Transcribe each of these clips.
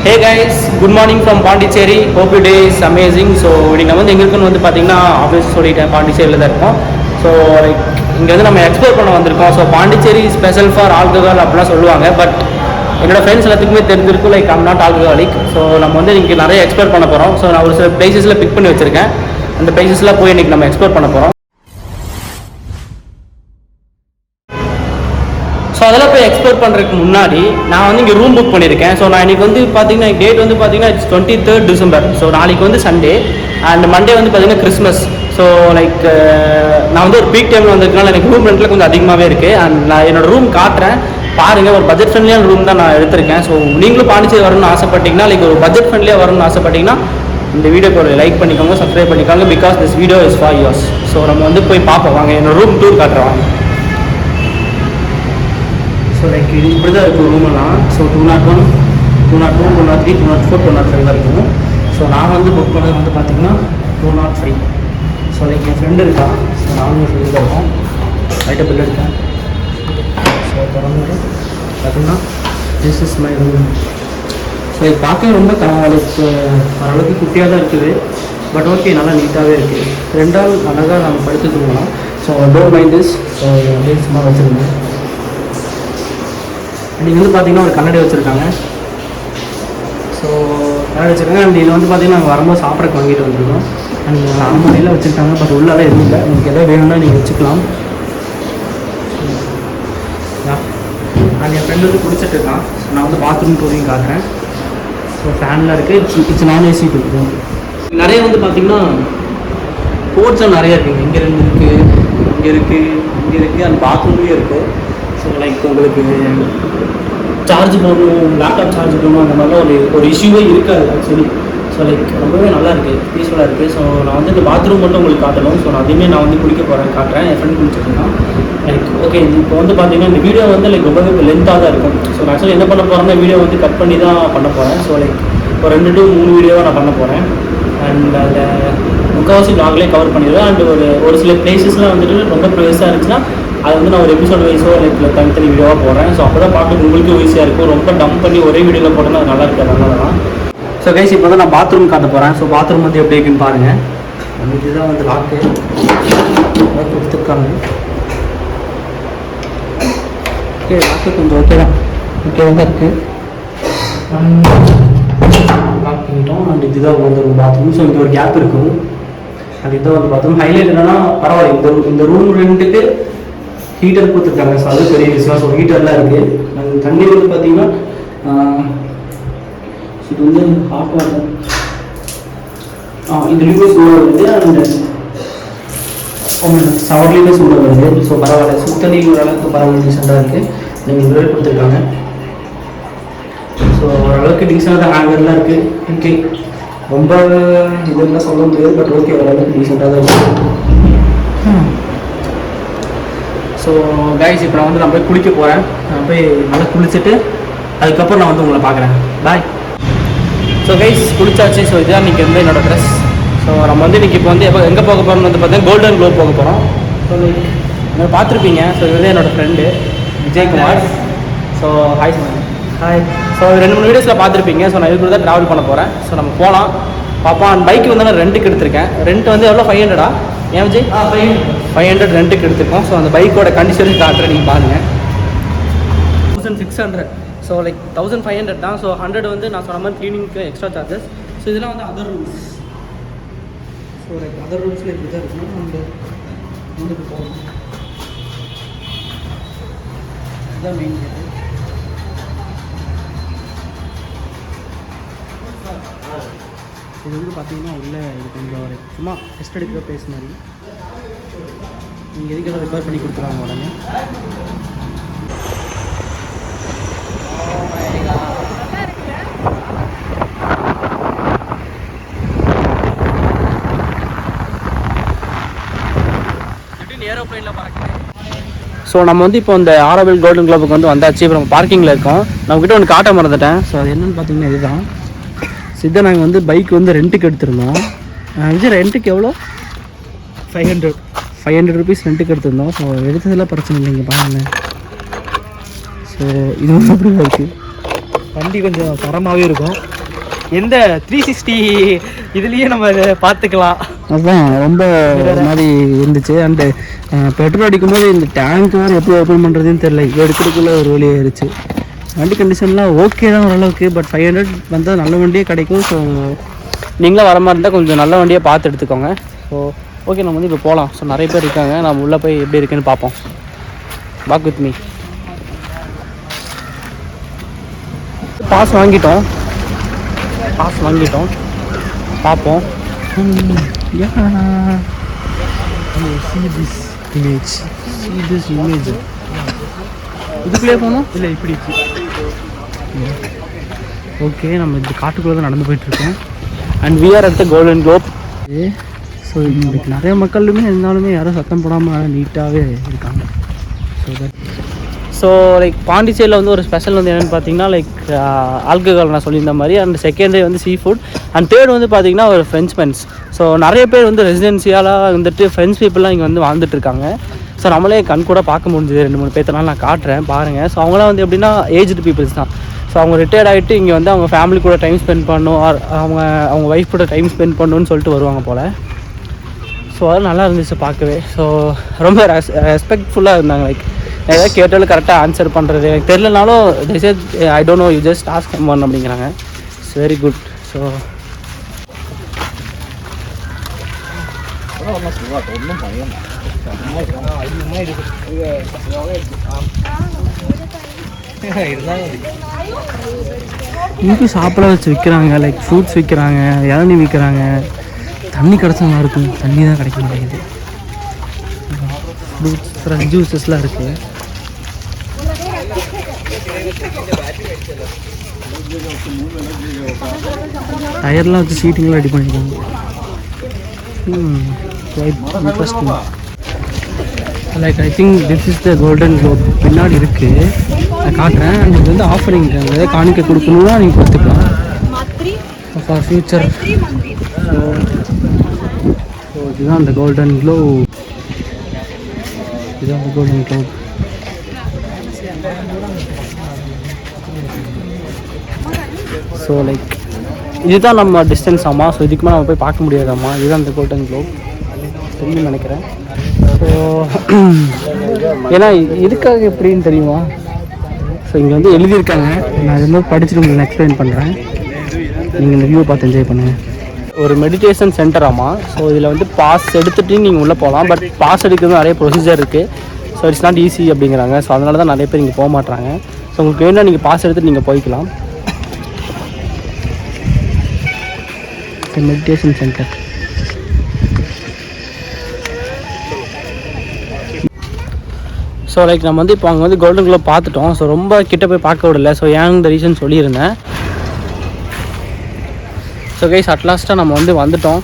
Hey guys, good morning from Pondicherry. Hope your day is amazing. So இன்னைக்கு நம்ம வந்து எங்க இருக்குன்னு வந்து பார்த்தீங்கன்னா ஆஃபீஸ் சொல்லிட்டேன், பாண்டிச்சேரியில் தான் இருக்கோம். ஸோ லைக் இங்கே வந்து நம்ம எக்ஸ்ப்ளோர் பண்ண வந்திருக்கோம். So Pondicherry special for alcohol அப்படிலாம் சொல்லுவாங்க. பட் என்னோட ஃப்ரெண்ட்ஸ் எல்லாத்துக்குமே தெரிஞ்சிருக்கும் like I'm not alcoholic. So நம்ம வந்து இன்றைக்கி நிறைய எக்ஸ்ப்ளோர் பண்ண போகிறோம். ஸோ நான் ஒரு சில பிளேசஸில் பிக் பண்ணி வச்சுருக்கேன். அந்த பிளேசஸ்லாம் போய் இன்றைக்கி நம்ம எக்ஸ்ப்ளோர் பண்ண போகிறோம். ஸோ அதெல்லாம் போய் எக்ஸ்ப்ளோர் பண்ணுறதுக்கு முன்னாடி நான் வந்து இங்கே ரூம் புக் பண்ணியிருக்கேன். ஸோ நான் இன்றைக்கி வந்து பார்த்தீங்கன்னா டேட் வந்து பார்த்தீங்கன்னா இட்ஸ் 23rd December. ஸோ நாளைக்கு வந்து சண்டே அண்ட் மண்டே வந்து பார்த்தீங்கன்னா கிறிஸ்மஸ். ஸோ லைக் நான் வந்து ஒரு பீக் டைமில் வந்திருக்கனால எனக்கு ரூம் ரெண்ட்டில் கொஞ்சம் அதிகமாகவே இருக்குது. அண்ட் நான் என்னோடய ரூம் காட்டுறேன் பாருங்கள். ஒரு பட்ஜெட் ஃப்ரெண்ட்லியான ரூம் தான் நான் எடுத்திருக்கேன். ஸோ நீங்களும் பாண்டிச்சேரி வரணும்னு ஆசைப்பட்டீங்கன்னா லைக் ஒரு பட்ஜெட் ஃப்ரெண்ட்லியாக வரணும்னு ஆசைப்பட்டீங்கன்னா இந்த வீடியோக்கு ஒரு லைக் பண்ணிக்கோங்க, சப்ஸ்கிரைப் பண்ணிக்கோங்க. Because this video is for use. So நம்ம வந்து போய் பார்ப்போம் வாங்க. என்னோட ரூம் டூர் காட்டுறேன். ஸோ லைக் இது இப்படி தான் இருக்கும் ரூமெல்லாம். ஸோ 201, 202, 203, 204, 205 தான் இருக்கும். ஸோ நான் வந்து புக் பண்ணது வந்து பார்த்தீங்கன்னா 205. ஸோ லைக் என் ஃப்ரெண்டு இருக்கா. ஸோ நானும் என் ஃப்ரெண்டு இருக்கோம். லைட்டாக பில் எடுத்தேன். ஸோ தொடர்ந்து பார்த்தீங்கன்னா this is my room. So இது பார்க்க ரொம்ப லைக் ஓரளவுக்கு குட்டியாக தான் இருக்குது. பட் ஓகே, நல்லா நீட்டாகவே இருக்குது. 2 ஆள் அழகாக நம்ம படுத்து தூங்கலாம். So don't mind this. So அப்படியே சும்மா வச்சுருந்தேன். நீங்கள் வந்து பார்த்தீங்கன்னா ஒரு கண்ணாடி வச்சுருக்காங்க. ஸோ கண்ணாடி வச்சுருக்காங்க. அண்ட் இதில் வந்து பார்த்தீங்கன்னா நாங்கள் வரும்போது சாப்பிட்றக்கு வாங்கிட்டு வந்துருக்கோம். அண்ட் அம்மனையில் வச்சுருக்காங்க. பட் உள்ளால எதுவும் இல்லை. உங்களுக்கு எதாவது வேணும்னா நீங்கள் வச்சுக்கலாம். அண்ட் என் ஃப்ரெண்டு வந்து குடிச்சிட்டு இருக்கான். ஸோ நான் வந்து பாத்ரூம் டூரையும் காட்டுறேன். ஸோ ஃபேனில் இருக்குது. இட்ஸ் நான் ஏசி இருக்கும். நிறைய வந்து பார்த்தீங்கன்னா கோட்ஸும் நிறைய இருக்குங்க. இங்கே ரெண்டு இருக்குது, இங்கே இருக்குது, இங்கே இருக்குது. அண்ட் பாத்ரூம்லேயும் இருக்குது. ஸோ லைக் உங்களுக்கு சார்ஜ் போடணும், லேப்டாப் சார்ஜ் போடணும், அந்த மாதிரிலாம் ஒரு இஷ்யூவே இருக்காது ஆக்சுவலி. ஸோ லைக் ரொம்பவே நல்லா இருக்குது, பீஸ்ஃபுல்லாக இருக்குது. ஸோ நான் வந்து இந்த பாத்ரூம் மட்டும் உங்களுக்கு காட்டணும். ஸோ நான் அதையுமே நான் வந்து குளிக்க போகிறேன், காட்டுறேன். என் ஃப்ரெண்ட் குளிச்சிருக்கேன். லைக் ஓகே, இப்போ வந்து பார்த்தீங்கன்னா இந்த வீடியோ வந்து லைக் ரொம்பவே லென்த்தாக தான் இருக்கும். ஸோ நான் ஆக்சுவலி என்ன பண்ண போகிறேன்னா வீடியோ வந்து கட் பண்ணி தான் பண்ண போகிறேன். ஸோ லைக் ஒரு 2 to 3 வீடியோவாக நான் பண்ண போகிறேன். அண்ட் அதில் முக்கால்வாசி ப்ளாக்லேயே கவர் பண்ணிடுவேன். அண்ட் ஒரு சில பிளேசஸ்லாம் வந்துட்டு ரொம்ப ப்ரைஸாக இருந்துச்சுன்னா அது வந்து நான் ஒரு எபிசோட் வைஸோ லைக் தனித்தனி வீடியோவாக போடுறேன். ஸோ அப்போ தான் பார்க்க உங்களுக்கு ஈஸியாக இருக்கும். ரொம்ப டம்ப் பண்ணி ஒரே வீடியோவில் போட்டோன்னா அது நல்லா இருக்காது, அதனால தான். ஸோ கைஸ் இப்போ தான் நான் பாத்ரூம் காட்ட போகிறேன். ஸோ பாத்ரூம் வந்து எப்படி இருக்குன்னு பாருங்கள். இதுதான் வந்து லாக்கு கொடுத்துருக்காங்க. ஓகே, லாக்கு கொஞ்சம் ஓகே தான், ஓகே தான் இருக்குது. லாக் பண்ணிட்டோம். அண்ட் இதுதான் வந்து ஒரு பாத்ரூம். ஸோ இங்கே ஒரு கேப் இருக்கும். அது இதுதான் வந்து பாத்ரூம். ஹைலைட் என்னன்னா பரவாயில்ல, இந்த ரூம் ரெண்டுக்கு ஹீட்டர் கொடுத்துருக்காங்க. ஸோ அது பெரிய விஷயம். ஸோ ஹீட்டர்லாம் இருக்குது. அந்த தண்ணி வந்து பார்த்தீங்கன்னா இது வந்து ஹாட் வாட்டர். இதுலேயுமே சூடாக வருது. அண்ட் சவர்லேயுமே சூடாக வருது. ஸோ பரவாயில்ல, சுத்தண்ணி ஓரளவுக்கு பரவாயில்ல, டீசெண்டாக இருக்குது. நீங்கள் இதுவே கொடுத்துருக்காங்க. ஸோ ஓரளவுக்கு டீசெண்டாக ஹேங்கர்லாம் இருக்குது. ஓகே, ரொம்ப இதெல்லாம் சொல்ல முடியாது. பட் ஓகே, ஓரளவுக்கு டீசெண்டாக தான் இருக்குது. ஸோ கைஸ் இப்போ நான் போய் குளிக்க போகிறேன். நான் போய் நல்லா குளிச்சுட்டு அதுக்கப்புறம் நான் வந்து உங்களை பார்க்குறேன். பாய். ஸோ கைஸ் குளிச்சாச்சு. ஸோ இதுதான் இன்றைக்கி வந்து என்னோடய ட்ரெஸ். ஸோ நம்ம வந்து இன்றைக்கி இப்போ வந்து எங்கே போக போகிறோம்னு வந்து பார்த்தீங்கன்னா கோல்டன் க்ளோப் போக போகிறோம். ஸோ நீங்கள் பார்த்துருப்பீங்க. ஸோ இது வந்து என்னோடய friend Vijaykumar. So hi sir. Hi. So 2-3 வீடியோஸில் பார்த்துருப்பீங்க. ஸோ நான் இதுக்கு தான் ட்ராவல் பண்ண போகிறேன். ஸோ நம்ம போகலாம் பார்ப்போம். அண்ட் பைக் வந்து நான் ரெண்ட்டுக்கு எடுத்திருக்கேன். ரெண்ட் வந்து எவ்வளோ 500 ஏன் விஜய்? 500 ரெண்ட்டுக்கு எடுத்துருக்கோம். ஸோ அந்த பைக்கோட கண்டிஷனும் காட்டுறேன், நீங்கள் பாருங்கள். 1600. ஸோ லைக் 1500 தான். ஸோ 100 வந்து நான் சொன்ன மாதிரி க்ளீனிங்க்கு எக்ஸ்ட்ரா சார்ஜஸ். ஸோ இதெல்லாம் வந்து other rules. So like other ரூல்ஸில் இப்படி தான் இருக்கணும். நம்ம முன்னுக்கு போகணும். இதுதான் மெயின் கேட்டு. இது வந்து பார்த்தீங்கன்னா உள்ளே இது கொஞ்சம் ஒரு சும்மா டெஸ்ட் எடுக்கிற பிளேஸ் மாதிரி. நீங்கள் எதுக்கெல்லாம் ரிப்பேர் பண்ணி கொடுத்துருவாங்க உடனே. ஏரோப்ளைனில் பறக்குது. ஸோ நம்ம வந்து இப்போ இந்த ஆரோவில் கோல்டன் க்ளோபுக்கு வந்து வந்தாச்சு. இப்போ நம்ம பார்க்கிங்கில் இருக்கோம். நம்மக்கிட்ட ஒன்று காட்ட மறந்துட்டேன். ஸோ அது என்னென்னு பார்த்தீங்கன்னா இதுதான். சித்தா நாங்கள் வந்து பைக் வந்து ரெண்ட்டுக்கு எடுத்திருந்தோம். விஜய் ரெண்ட்டுக்கு எவ்வளோ? 500 ருபீஸ் ரெண்ட்டுக்கு எடுத்திருந்தோம். ஸோ எடுத்ததெல்லாம் பிரச்சனை இல்லைங்க, பாருங்கள். ஸோ இது வந்து அப்படி தான் இருக்குது. வண்டி கொஞ்சம் தரமாகவே இருக்கும். எந்த 360 இதுலேயே நம்ம பார்த்துக்கலாம். அதுதான் ரொம்ப மாதிரி இருந்துச்சு. அண்டு பெட்ரோல் அடிக்கும்போது இந்த டேங்க் வேறு எப்படி ஓப்பன் பண்ணுறதுன்னு தெரில, எடுக்கிறதுக்குள்ளே ஒரு வழி ஆயிடுச்சு. வண்டி கண்டிஷன்லாம் ஓகே தான் ஓரளவுக்கு. பட் 500 வந்தால் நல்ல வண்டியே கிடைக்கும். ஸோ நீங்களும் வர மாதிரி இருந்தால் கொஞ்சம் நல்ல வண்டியை பார்த்து எடுத்துக்கோங்க. ஸோ ஓகே, நம்ம வந்து இப்போ போகலாம். ஸோ நிறைய பேர் இருக்காங்க, நம்ம உள்ளே போய் எப்படி இருக்குன்னு பார்ப்போம். Walk with me. பாஸ் வாங்கிட்டோம் பார்ப்போம். இதுக்குள்ளே போனோம் இல்லை இப்படி. ஓகே, நம்ம இந்த காட்டுக்குள்ளே தான் நடந்து போயிட்டுருக்கோம். And we are at the Golden Globe. So இன்றைக்கு நிறைய மக்களுமே இருந்தாலுமே யாரும் சத்தம் போடாமல் நீட்டாகவே இருக்காங்க. ஸோ லைக் பாண்டிச்சேரியில் வந்து ஒரு ஸ்பெஷல் வந்து என்னென்னு பார்த்தீங்கன்னா, லைக் ஆல்கஹால் நான் சொல்லியிருந்த மாதிரி. அண்ட் செகண்டரி வந்து சீ ஃபுட். அண்ட் தேர்ட் வந்து பார்த்திங்கன்னா ஒரு ஃப்ரெஞ்ச்மென்ஸ். ஸோ நிறைய பேர் வந்து ரெசிடென்சியலாக வந்துட்டு ஃப்ரெண்ட்ஸ் பீப்புளெலாம் இங்கே வந்து வாழ்ந்துட்டுருக்காங்க. ஸோ நம்மளே கண் கூட பார்க்க முடிஞ்சுது. 2-3 பேர்த்தனால நான் காட்டுறேன் பாருங்கள். ஸோ அவங்களாம் வந்து எப்படின்னா ஏஜ்டு பீப்புள்ஸ் தான். ஸோ அவங்க ரிட்டையர்ட் ஆகிட்டு இங்கே வந்து அவங்க ஃபேமிலி கூட டைம் ஸ்பெண்ட் பண்ணணும், அவங்க ஒய்ஃப் கூட டைம் ஸ்பெண்ட் பண்ணணும்னு சொல்லிட்டு வருவாங்க போல். ஸோ அது நல்லா இருந்துச்சு பார்க்கவே. ஸோ ரொம்ப ரெஸ்பெக்ட்ஃபுல்லாக இருந்தாங்க. லைக் ஏதாவது கேட்டாலும் கரெக்டாக ஆன்சர் பண்ணுறது. எனக்கு தெரியலனாலும் I don't know, you just ask someone அப்படிங்கிறாங்க. It's very good. ஸோ இங்கேயும் சாப்பிட வச்சு விற்கிறாங்க. லைக் ஃப்ரூட்ஸ் விற்கிறாங்க, இளநீ விற்கிறாங்க. தண்ணி கிடச்சா நல்லா இருக்கும், தண்ணி தான் கிடைக்க மாட்டேங்குது. ஃப்ரூட்ஸ், ஃப்ரெஷ் ஜூஸஸ்லாம் இருக்குது. டயர்லாம் வச்சு சீட்டிங்லாம் ரெடி பண்ணியிருக்காங்க. Interesting. Like I think this is the Golden Globe. பின்னாடி இருக்குது, நான் காட்டுறேன். அண்ட் இது வந்து ஆஃபரிங் இருக்காங்க. காணிக்க கொடுக்கணுன்னா நீங்கள் கொடுத்துக்கலாம் ஃபார் ஃபியூச்சர். ஸோ இதுதான் அந்த கோல்டன் குளோப். இதுதான் அந்த கோல்டன் குளோப். ஸோ லைக் இதுதான் நம்ம டிஸ்டன்ஸ் ஆமா. ஸோ இதுக்கு மேலே நம்ம போய் பார்க்க முடியாதாம்மா. இதுதான் அந்த கோல்டன் குளோப் தெரியும்னு நினைக்கிறேன். ஸோ ஏன்னா இதுக்காக எப்படின்னு தெரியுமா? ஸோ இங்கே வந்து எழுதியிருக்காங்க. நான் இது மாதிரி படிச்சுட்டு உங்களுக்கு எக்ஸ்பிளைன் பண்ணுறேன். நீங்கள் இந்த வியூவை பார்த்து என்ஜாய் பண்ணுங்கள். ஒரு மெடிடேஷன் சென்டராமா. ஸோ இதில் வந்து பாஸ் எடுத்துகிட்டு நீங்கள் உள்ளே போகலாம். பட் பாஸ் எடுக்கிறது நிறைய ப்ரொசீஜர் இருக்குது. ஸோ இட்ஸ் நாட் ஈஸி அப்படிங்கிறாங்க. ஸோ அதனால தான் நிறைய பேர் இங்கே போக மாட்டாங்க. ஸோ உங்களுக்கு வேணும்னா நீங்கள் பாஸ் எடுத்துகிட்டு நீங்கள் போய்க்கலாம். Meditation centre. ஸோ லைக் நம்ம வந்து இப்போ அங்கே வந்து கோல்டன் குளோப் பார்த்துட்டோம். ஸோ ரொம்ப கிட்ட போய் பார்க்க விடல. ஸோ ஏன் இந்த ரீசன் சொல்லியிருந்தேன். ஸோ கைஸ் அட்லாஸ்ட்டாக நம்ம வந்து வந்துட்டோம்.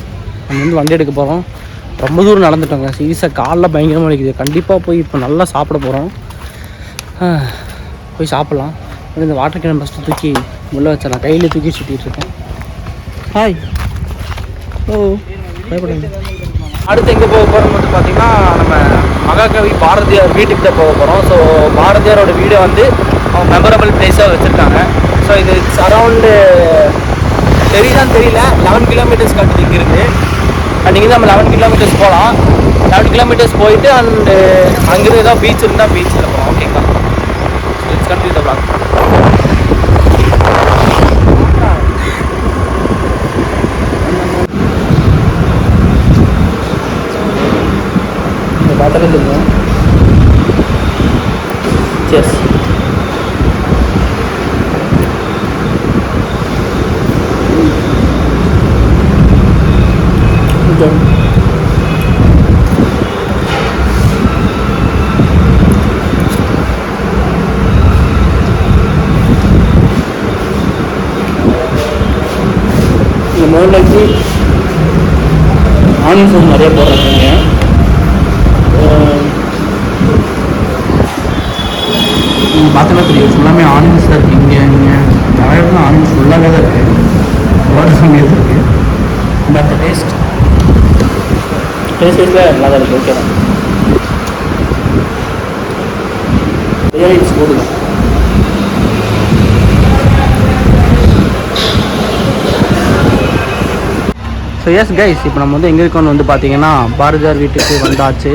நம்ம வந்து வண்டி எடுக்க போகிறோம். ரொம்ப தூரம் நடந்துட்டோங்க. சீரியஸாக காலில் பயங்கரமாக இருக்குது. கண்டிப்பாக போய் இப்போ நல்லா சாப்பிட போகிறோம். போய் சாப்பிட்லாம். இந்த வாட்டர் கேன் ஃபஸ்ட்டு தூக்கி உள்ளே வச்சிடலாம். கையில் தூக்கி சுற்றிட்டு இருக்கேன். ஹாய். ஓ பயப்படுங்க. அடுத்து எங்கே போக போகிறோம்னு வந்து பார்த்திங்கன்னா, நம்ம மகாகவி பாரதியார் வீட்டுக்கு தான் போக போகிறோம். ஸோ பாரதியாரோட வீடை வந்து அவங்க மெமரபிள் பிளேஸாக வச்சுருக்காங்க. ஸோ இது அரௌண்டு தெரியுதான்னு தெரியல, 11 கிலோமீட்டர்ஸ் கட்டு இங்கிருந்து. அண்ட் இங்கே நம்ம 11 கிலோமீட்டர்ஸ் போகலாம். 11 கிலோமீட்டர்ஸ் போயிட்டு அண்டு அங்கேருந்து ஏதாவது பீச் இருந்தால் பீச்சில் போகலாம். ஓகேங்களா? It's continue the vlog. பார்த்தாலே தெரியும். செஸ் இந்த மோர்லைக்கு ஆனியன்ஸ் நிறைய போடுறாங்க. பார்த்தோன்னா தெரியும், ஃபுல்லாமே ஆனியன்ஸ் தான் இருக்குது. இங்கே நிறைய இடத்துல ஆனியன்ஸ் ஃபுல்லாகவே தான் இருக்குது. வாட்டர் கம்மியாக இருக்குது. பட் டேஸ்ட் நல்லா தான் இருக்குது. ஓகே தான். ரியலி இட்ஸ் குட் தான். ஸோ எஸ் கைஸ், இப்போ நம்ம வந்து எங்கே இருக்கோன்னு வந்து பார்த்தீங்கன்னா பாரதியார் வீட்டுக்கு வந்தாச்சு.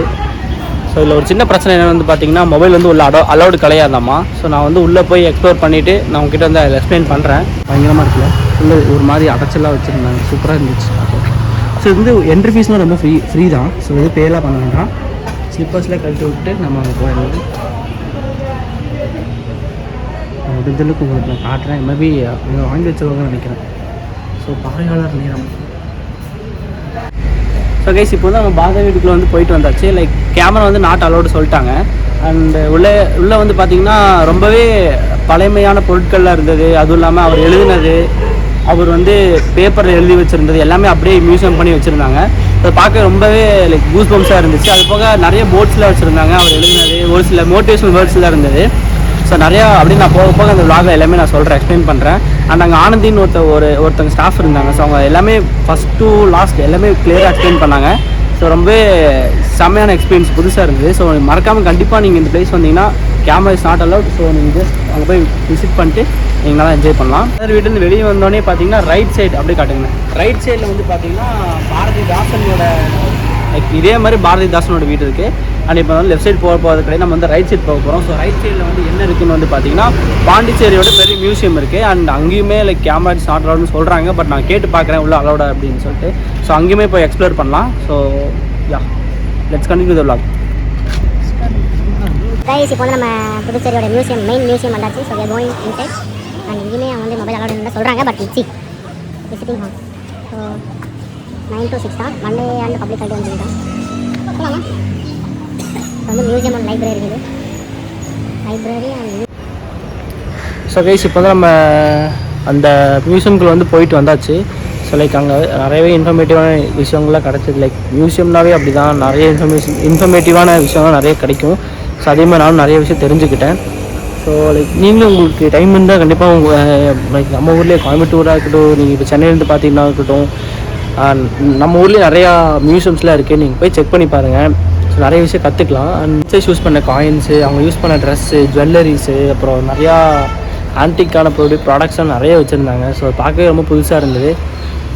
ஸோ இதில் ஒரு சின்ன பிரச்சனை என்னென்னு வந்து பார்த்தீங்கன்னா மொபைல் வந்து உள்ள அலௌடு கிடையாதாம்மா. ஸோ நான் வந்து உள்ளே போய் எக்ஸ்ப்ளோர் பண்ணிவிட்டு நான் உங்ககிட்ட வந்து அதில் எக்ஸ்பிளைன் பண்ணுறேன். பயங்கரமாக இருக்குல்ல, உள்ள ஒரு மாதிரி அடைச்சலாக வச்சுருந்தாங்க, சூப்பராக இருந்துச்சு. ஸோ இது வந்து என்ட்ரி ஃபீஸ்லாம் ரொம்ப ஃப்ரீ தான். ஸோ இது பேலாம் பண்ண வேண்டாம், ஸ்லிப்பர்ஸில் கழட்டி விட்டு நம்ம அங்கே போயிடலாம். முடிஞ்சளவுக்கு உங்களுக்கு நான் காட்டுறேன். மேபி இங்கே வாங்கி வச்சுருவாங்கன்னு நினைக்கிறேன். ஸோ பார்வையாளர் நேரம். ஸோ கைஸ், இப்போ வந்து நம்ம பாரதியார் வீட்டுக்குள்ளே வந்து போயிட்டு வந்தாச்சு. லைக் கேமரா வந்து நாட் அலௌடு சொல்லிட்டாங்க. அண்டு உள்ளே வந்து பார்த்திங்கன்னா ரொம்பவே பழமையான பொருட்கள்லாம் இருந்தது. அதுவும் இல்லாமல் அவர் எழுதினது, அவர் வந்து பேப்பரில் எழுதி வச்சுருந்தது எல்லாமே அப்படியே மியூசியம் பண்ணி வச்சுருந்தாங்க. அதை பார்க்க ரொம்பவே லைக் கூஸ் பம்ப்ஸாக இருந்துச்சு. அது போக நிறைய போர்ட்ஸ்லாம் வச்சுருந்தாங்க. அவர் எழுதினது ஒரு சில மோட்டிவேஷனல் வேர்ட்ஸ்லாம் இருந்தது. ஸோ நிறையா அப்படின்னு நான் போக போக அந்த விளாகில் எல்லாமே நான் சொல்கிறேன், எக்ஸ்பிளைன் பண்ணுறேன். அண்ட் அங்கே ஆனந்தின்னு ஒருத்தங்க ஸ்டாஃப் இருந்தாங்க. ஸோ அவங்க எல்லாமே ஃபஸ்ட் டு லாஸ்ட் எல்லாமே கிளியராக எக்ஸ்பிளைன் பண்ணாங்க. ஸோ ரொம்பவே செம்மையான எக்ஸ்பீரியன்ஸ், புதுசாக இருந்தது. ஸோ மறக்காமல் கண்டிப்பாக நீங்கள் இந்த பிளேஸ் வந்தீங்கன்னா camera is not allowed. So நீங்கள் ஜஸ்ட் அங்கே போய் விசிட் பண்ணிட்டு நீங்கள் நல்லா என்ஜாய் பண்ணலாம். அதாவது வீட்டிலேருந்து வெளியே வந்தோடனே பார்த்தீங்கன்னா ரைட் சைடு அப்படியே காட்டுங்க. ரைட் சைடில் வந்து பார்த்தீங்கன்னா பாரதிதாசனோட லைக் இதே மாதிரி பாரதிதாசனோட வீடு இருக்குது. அண்ட் இப்போ வந்து லெஃப்ட் சைடு போகிறது கிடையாது, நம்ம வந்து ரைட் சைடு போக போகிறோம். ஸோ ரைட் சைடில் வந்து என்ன இருக்குதுன்னு வந்து பார்த்தீங்கன்னா பாண்டிச்சேரியோட பெரிய மியூசியம் இருக்குது. அண்ட் அங்கேயுமே லைக் கேமரா இஸ் நாட் அலவுட்னு சொல்கிறாங்க. பட் நான் கேட்டு பார்க்குறேன் உள்ள அலௌடா அப்படின்னு சொல்லிட்டு. ஸோ அங்கேயுமே போய் எக்ஸ்ப்ளோர் பண்ணலாம். So yeah, let's continue the vlog. Guys, இப்போ வந்து நம்ம புதுச்சேரியோட மெயின் மியூசியம் வந்தாச்சு. So we are going inside. And இங்கேயுமே அவங்க வந்து மொபைல் அலௌடுன்னு சொல்கிறாங்க. But it's visiting hall. So 9 to 6 தான், மண்டே அண்ட் பப்ளிக் ஹாலிடே வந்து தான் வந்து மியூசியம் அண்ட் லைப்ரரி இருக்குது. லைப்ரரி அண்ட் ஸோ கைஸ், இப்போ வந்து நம்ம அந்த மியூசியம்குள்ளே வந்து போயிட்டு வந்தாச்சு. ஸோ லைக் அங்கே நிறையவே இன்ஃபர்மேட்டிவான விஷயங்கள்லாம் கிடச்சிது. லைக் மியூசியம்னாவே அப்படி தான், நிறைய இன்ஃபர்மேட்டிவான விஷயம்லாம் நிறைய கிடைக்கும். ஸோ அதே மாதிரி நானும் நிறைய விஷயம் தெரிஞ்சுக்கிட்டேன். ஸோ லைக் நீங்களும் உங்களுக்கு டைம் இருந்தால் கண்டிப்பாக உங்கள் லைக் நம்ம ஊர்லேயே கோயம்புத்தூராக இருக்கட்டும், நீங்கள் இப்போ சென்னையிலேருந்து பார்த்தீங்கன்னா இருக்கட்டும், நம்ம ஊர்லேயே நிறையா மியூசியம்ஸ்லாம் இருக்குது. நீங்கள் போய் செக் பண்ணி பாருங்கள். ஸோ நிறைய விஷயம் கற்றுக்கலாம். அண்ட் யூஸ் பண்ண காயின்ஸு, அவங்க யூஸ் பண்ண ட்ரெஸ்ஸு, ஜுவல்லரிஸு, அப்புறம் நிறையா ஆன்டிக்கான ப்ராடக்ட்ஸ்லாம் நிறைய வச்சுருந்தாங்க. ஸோ பார்க்கவே ரொம்ப புதுசாக இருந்தது,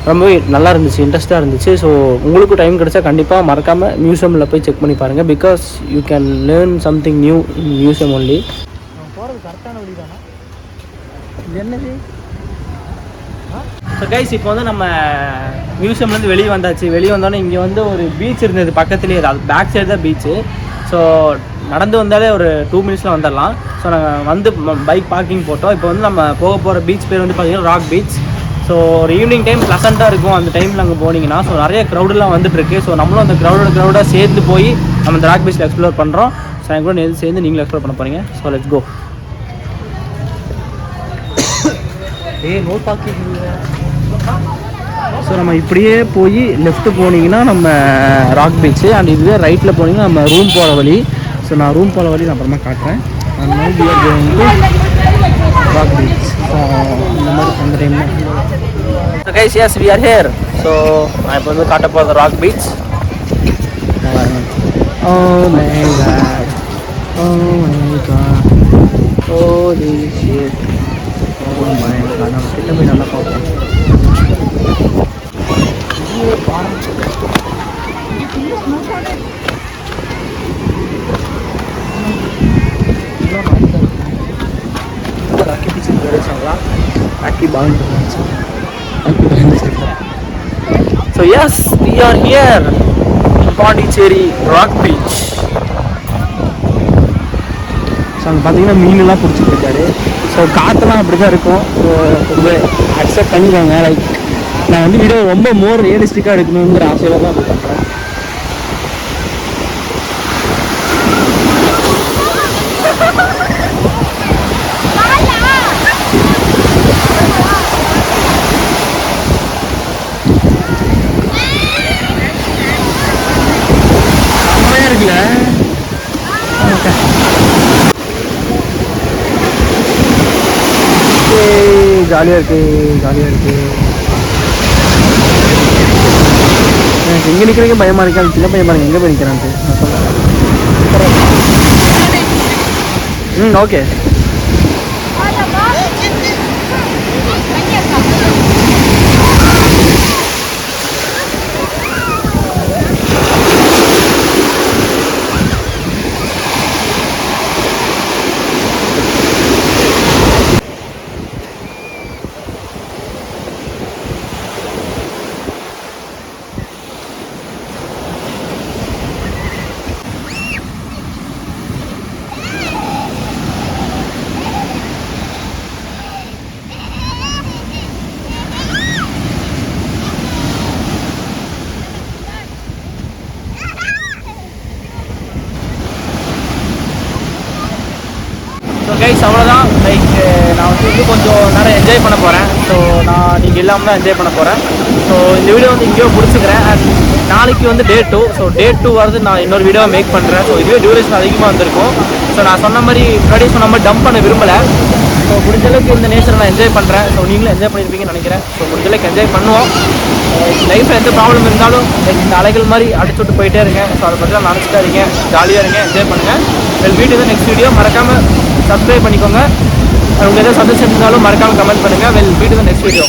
ரொம்பவே நல்லா இருந்துச்சு, இன்ட்ரெஸ்ட்டாக இருந்துச்சு. ஸோ உங்களுக்கும் டைம் கிடச்சா கண்டிப்பாக மறக்காமல் மியூசியமில் போய் செக் பண்ணி பாருங்கள். Because you can learn something new in museum only. போகிறது கரெக்டான வழி தானே இது? என்னது? ஸோ கைஸ், இப்போ வந்து நம்ம மியூசியம்லேருந்து வெளியே வந்தாச்சு. வெளியே வந்தோடனே இங்கே வந்து ஒரு பீச் இருந்தது பக்கத்துலேயே, அது பேக் சைடு தான் பீச்சு. ஸோ நடந்து வந்தாலே ஒரு 2 மினிட்ஸில் வந்துடலாம். ஸோ நாங்கள் வந்து பைக் பார்க்கிங் போட்டோம். இப்போ வந்து நம்ம போக போகிற பீச் பேர் வந்து பார்த்திங்கன்னா ராக் பீச். ஸோ ஒரு ஈவினிங் டைம் ப்ளசண்ட்டாக இருக்கும் அந்த டைமில் அங்கே போனீங்கன்னா. ஸோ நிறைய க்ரௌடெலாம் வந்துட்டுருக்கு. ஸோ நம்மளும் அந்த க்ரௌடாக சேர்ந்து போய் நம்ம இந்த ராக் பீச்சில் எக்ஸ்ப்ளோர் பண்ணுறோம். ஸோ என் கூட சேர்ந்து நீங்களும் எக்ஸ்ப்ளோர் பண்ண போகிறீங்க. So let's go. No parking. So நம்ம இப்படியே போய் லெஃப்ட்டு போனீங்கன்னா நம்ம ராக் பீச்சு. அண்ட் இதுவே ரைட்டில் போனீங்கன்னா நம்ம ரூம் போகிற வழி. ஸோ நான் ரூம் போகிற வழி நான் அப்புறமா காட்டுறேன். Rock beach. ஸோ இந்த மாதிரி அந்த time. So guys, yes we are here. So நான் இப்போ வந்து காட்ட போகிற rock beach. Oh my God, oh my God, holy shit, oh my God. நம்ம கிட்ட போய் நல்லா பார்ப்போம். So yes, we are here in Pondicherry Rock Beach. So அங்கே பார்த்தீங்கன்னா மீனெல்லாம் பிடிச்சிட்டு இருக்காரு. ஸோ காற்றெல்லாம் அப்படி தான் இருக்கும். ஸோ ரொம்ப அக்செப்ட் பண்ணிக்கோங்க. லைக் நான் வந்து வீடியோ ரொம்ப மோர் ரியலிஸ்டிக்காக எடுக்கணுங்கிற ஆசையில் தான் அப்படி பண்ணுறேன். இருக்குல்ல, ஜாலியாக இருக்குது. எனக்கு எங்கே நிற்கிறதுக்கு பயமாக இருக்கு. அந்த சின்ன பையன் பாருங்க எங்கே போய் நிற்கிறான்ட்டு நான் சொல்கிறேன். ஓகே. நான் வந்து இன்னும் கொஞ்சம் நேரம் என்ஜாய் பண்ண போகிறேன். ஸோ நீங்கள் இல்லாமல் தான் என்ஜாய் பண்ண போகிறேன். ஸோ இந்த வீடியோ வந்து இங்கேயோ முடிச்சுக்கிறேன். அண்ட் நாளைக்கு வந்து டே 2. ஸோ டே 2 வரது நான் இன்னொரு வீடியோ மேக் பண்ணுறேன். ஸோ இதுவே டியூரேஷன் அதிகமாக வந்திருக்கும். ஸோ நான் சொன்ன மாதிரி முன்னாடி சொன்ன மாதிரி டம்ப் பண்ண விரும்பலை. ஸோ முடிஞ்சளவுக்கு இந்த நேச்சரை நான் என்ஜாய் பண்ணுறேன். ஸோ நீங்களும் என்ஜாய் பண்ணியிருப்பீங்கன்னு நினைக்கிறேன். ஸோ முடிஞ்சளவுக்கு என்ஜாய் பண்ணுவோம். லைஃப்பில் எந்த ப்ராப்ளம் இருந்தாலும் இந்த அலைகள் மாதிரி அடிச்சுட்டு போயிட்டே இருங்க. ஸோ அதை பற்றிலாம் நினச்சிக்காதீங்க, ஜாலியாக இருங்க, என்ஜாய் பண்ணுங்கள். வீடியோ நெக்ஸ்ட் வீடியோ மறக்காமல் சப்ஸ்கிரைப் பண்ணிக்கோங்க. உங்களுக்கு எதாவது சஜஷன் இருந்தாலும் மறக்காமல் கமெண்ட் பண்ணுங்கள். Video next video.